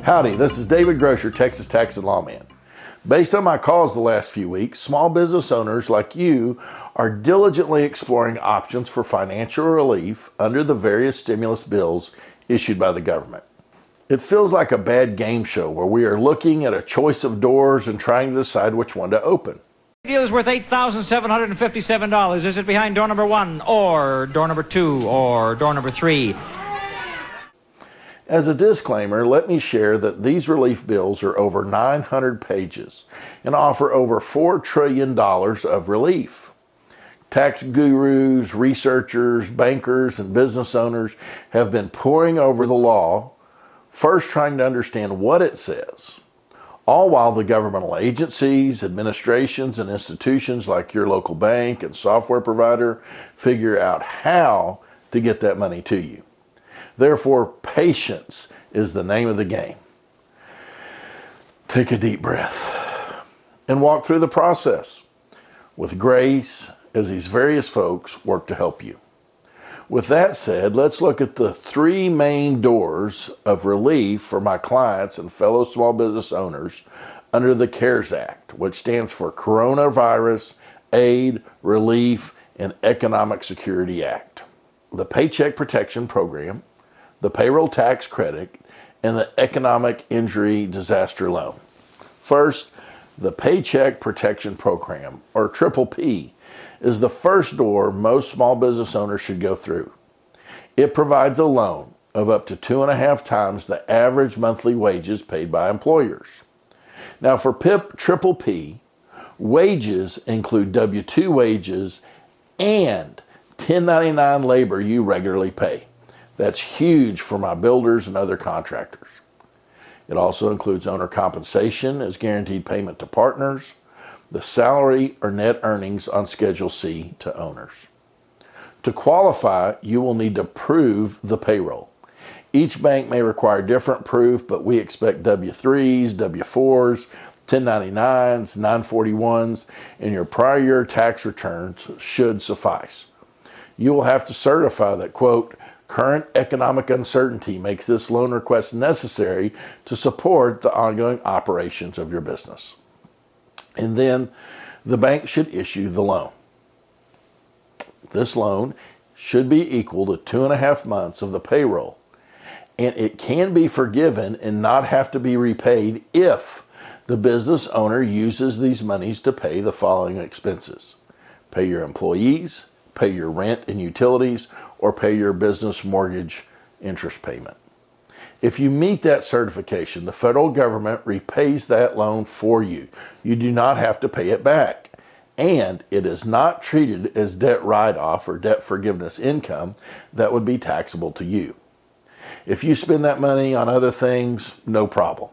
Howdy, this is David Groce, Texas Tax and Lawman. Based on my calls the last few weeks, small business owners like you are diligently exploring options for financial relief under the various stimulus bills issued by the government. It feels like a bad game show where we are looking at a choice of doors and trying to decide which one to open. The deal is worth $8,757. Is it behind door number 1 or door number 2 or door number 3? As a disclaimer, let me share that these relief bills are over 900 pages and offer over $4 trillion of relief. Tax gurus, researchers, bankers, and business owners have been poring over the law, first trying to understand what it says, all while the governmental agencies, administrations, and institutions like your local bank and software provider figure out how to get that money to you. Therefore, patience is the name of the game. Take a deep breath and walk through the process with grace as these various folks work to help you. With that said, let's look at the 3 main doors of relief for my clients and fellow small business owners under the CARES Act, which stands for Coronavirus Aid, Relief, and Economic Security Act. The Paycheck Protection Program, the Payroll Tax Credit, and the Economic Injury Disaster Loan. First, the Paycheck Protection Program, or PPP, is the first door most small business owners should go through. It provides a loan of up to 2.5 times the average monthly wages paid by employers. Now for PPP, wages include W-2 wages and 1099 labor you regularly pay. That's huge for my builders and other contractors. It also includes owner compensation as guaranteed payment to partners, the salary or net earnings on Schedule C to owners. To qualify, you will need to prove the payroll. Each bank may require different proof, but we expect W-3s, W-4s, 1099s, 941s, and your prior year tax returns should suffice. You will have to certify that, quote, current economic uncertainty makes this loan request necessary to support the ongoing operations of your business. And then the bank should issue the loan. This loan should be equal to 2.5 months of the payroll, and it can be forgiven and not have to be repaid if the business owner uses these monies to pay the following expenses: pay your employees, pay your rent and utilities, or pay your business mortgage interest payment. If you meet that certification, the federal government repays that loan for you. You do not have to pay it back. And it is not treated as debt write-off or debt forgiveness income that would be taxable to you. If you spend that money on other things, no problem.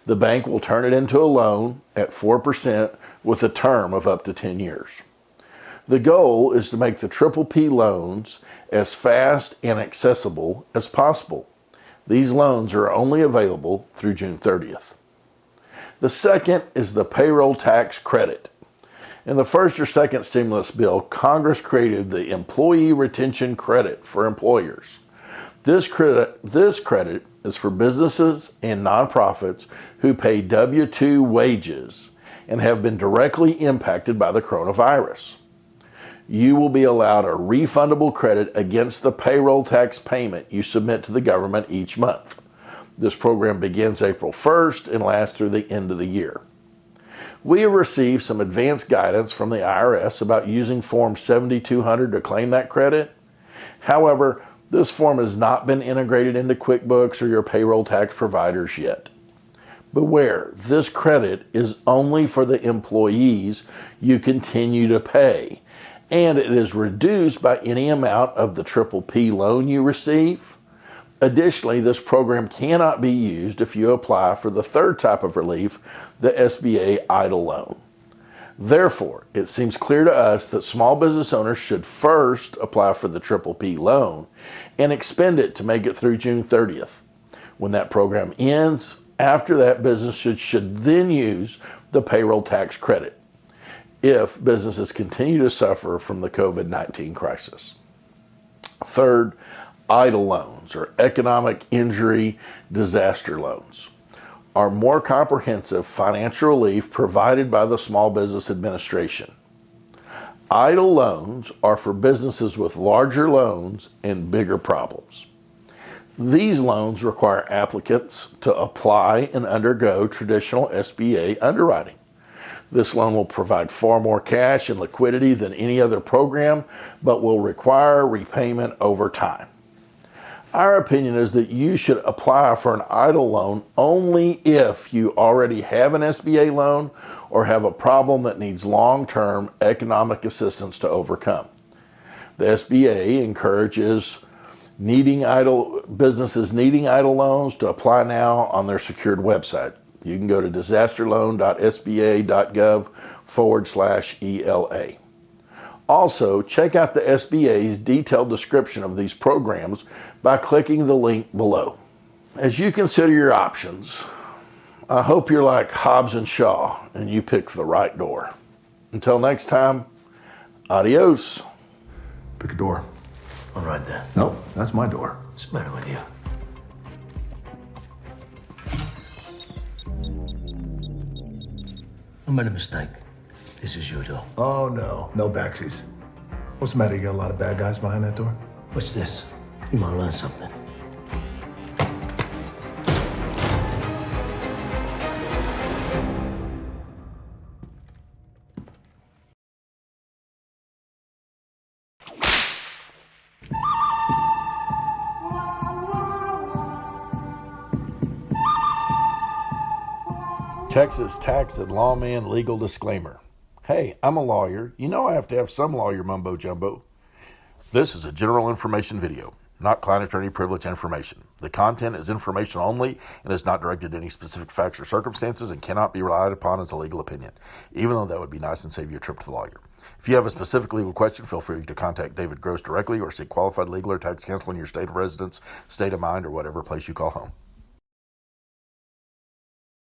The bank will turn it into a loan at 4% with a term of up to 10 years. The goal is to make the PPP loans as fast and accessible as possible. These loans are only available through June 30th. The second is the Payroll Tax Credit. In the first or second stimulus bill, Congress created the Employee Retention Credit for employers. This credit is for businesses and nonprofits who pay W-2 wages and have been directly impacted by the coronavirus. You will be allowed a refundable credit against the payroll tax payment you submit to the government each month. This program begins April 1st and lasts through the end of the year. We have received some advanced guidance from the IRS about using Form 7200 to claim that credit. However, this form has not been integrated into QuickBooks or your payroll tax providers yet. Beware, this credit is only for the employees you continue to pay, and it is reduced by any amount of the PPP loan you receive. Additionally, this program cannot be used if you apply for the third type of relief, the SBA EIDL loan. Therefore, it seems clear to us that small business owners should first apply for the PPP loan and expend it to make it through June 30th. When that program ends, after that, business should then use the payroll tax credit if businesses continue to suffer from the COVID-19 crisis. Third, EIDL loans, or economic injury disaster loans. are more comprehensive financial relief provided by the Small Business Administration. EIDL loans are for businesses with larger loans and bigger problems. These loans require applicants to apply and undergo traditional SBA underwriting. This loan will provide far more cash and liquidity than any other program, but will require repayment over time. Our opinion is that you should apply for an EIDL loan only if you already have an SBA loan or have a problem that needs long-term economic assistance to overcome. The SBA encourages businesses needing EIDL loans to apply now on their secured website. You can go to disasterloan.sba.gov/ELA. Also, check out the SBA's detailed description of these programs by clicking the link below. As you consider your options, I hope you're like Hobbs and Shaw and you pick the right door. Until next time, adios. Pick a door. All right then. Nope, that's my door. What's the matter with you? I made a mistake. This is your door. Oh, no. No backsies. What's the matter? You got a lot of bad guys behind that door? What's this? You might learn something. Texas tax and lawman legal disclaimer. Hey, I'm a lawyer. You know I have to have some lawyer mumbo jumbo. This is a general information video, not client attorney privilege information. The content is information only and is not directed to any specific facts or circumstances and cannot be relied upon as a legal opinion, even though that would be nice and save you a trip to the lawyer. If you have a specific legal question, feel free to contact David Groce directly or seek qualified legal or tax counsel in your state of residence, state of mind, or whatever place you call home.